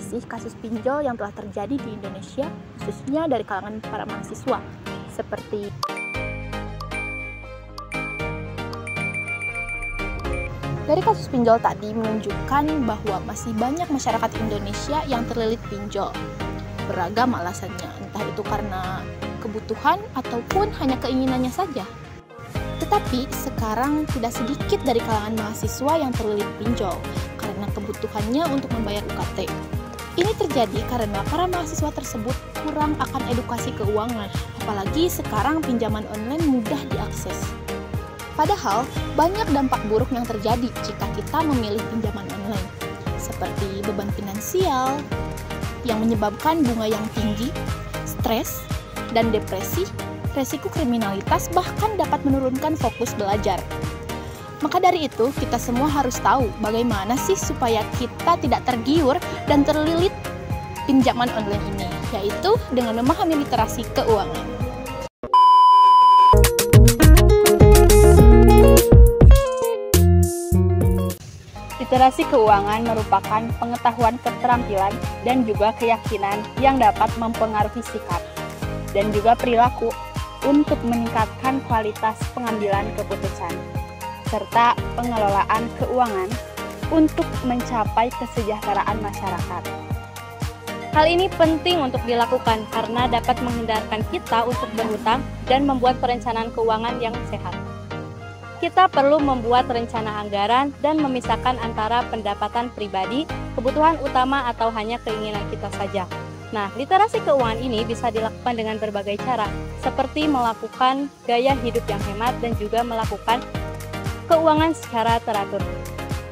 sih kasus pinjol yang telah terjadi di Indonesia, khususnya dari kalangan para mahasiswa? Seperti dari kasus pinjol tadi menunjukkan bahwa masih banyak masyarakat Indonesia yang terlilit pinjol. Beragam alasannya, entah itu karena kebutuhan ataupun hanya keinginannya saja. Tetapi sekarang tidak sedikit dari kalangan mahasiswa yang terlilit pinjol karena kebutuhannya untuk membayar UKT. Ini terjadi karena para mahasiswa tersebut kurang akan edukasi keuangan, apalagi sekarang pinjaman online mudah diakses. Padahal, banyak dampak buruk yang terjadi jika kita memilih pinjaman online, seperti beban finansial yang menyebabkan bunga yang tinggi, stres, dan depresi, resiko kriminalitas, bahkan dapat menurunkan fokus belajar. Maka dari itu, kita semua harus tahu bagaimana sih supaya kita tidak tergiur dan terlilit pinjaman online ini, yaitu dengan memahami literasi keuangan. Literasi keuangan merupakan pengetahuan keterampilan dan juga keyakinan yang dapat mempengaruhi sikap dan juga perilaku untuk meningkatkan kualitas pengambilan keputusan serta pengelolaan keuangan untuk mencapai kesejahteraan masyarakat. Hal ini penting untuk dilakukan karena dapat menghindarkan kita untuk berhutang dan membuat perencanaan keuangan yang sehat. Kita perlu membuat rencana anggaran dan memisahkan antara pendapatan pribadi, kebutuhan utama atau hanya keinginan kita saja. Nah, literasi keuangan ini bisa dilakukan dengan berbagai cara, seperti melakukan gaya hidup yang hemat dan juga melakukan keuangan secara teratur.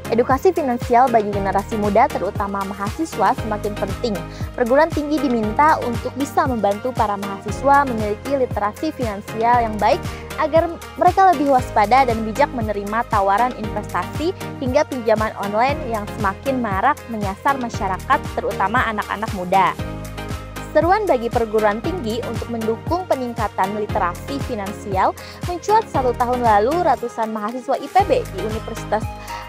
Edukasi finansial bagi generasi muda, terutama mahasiswa, semakin penting. Perguruan tinggi diminta untuk bisa membantu para mahasiswa memiliki literasi finansial yang baik agar mereka lebih waspada dan bijak menerima tawaran investasi hingga pinjaman online yang semakin marak menyasar masyarakat, terutama anak-anak muda. Seruan bagi perguruan tinggi untuk mendukung peningkatan literasi finansial mencuat 1 tahun lalu. Ratusan mahasiswa IPB di Universitas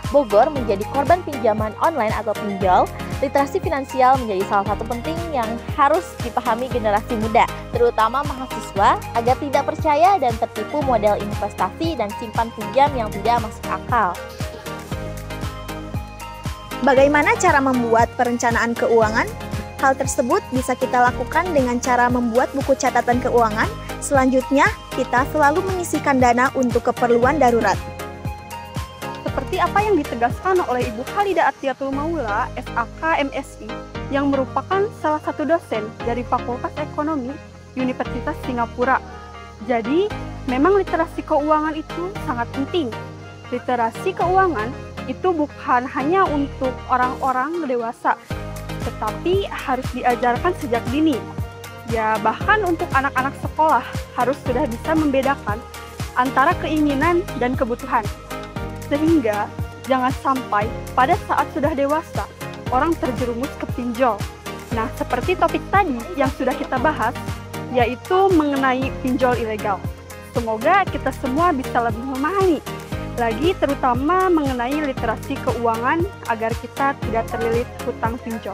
Bogor menjadi korban pinjaman online atau pinjol. Literasi finansial menjadi salah satu penting yang harus dipahami generasi muda, terutama mahasiswa, agar tidak percaya dan tertipu model investasi dan simpan pinjam yang tidak masuk akal. Bagaimana cara membuat perencanaan keuangan? Hal tersebut bisa kita lakukan dengan cara membuat buku catatan keuangan. Selanjutnya, kita selalu menyisihkan dana untuk keperluan darurat. Seperti apa yang ditegaskan oleh Ibu Khalida Athiatul Maula, SAK MSI, yang merupakan salah satu dosen dari Fakultas Ekonomi Universitas Singapura. Jadi, memang literasi keuangan itu sangat penting. Literasi keuangan itu bukan hanya untuk orang-orang dewasa, tetapi harus diajarkan sejak dini. Ya, bahkan untuk anak-anak sekolah harus sudah bisa membedakan antara keinginan dan kebutuhan. Sehingga jangan sampai pada saat sudah dewasa orang terjerumus ke pinjol. Nah, seperti topik tadi yang sudah kita bahas, yaitu mengenai pinjol ilegal. Semoga kita semua bisa lebih memahami lagi, terutama mengenai literasi keuangan agar kita tidak terlilit hutang pinjol.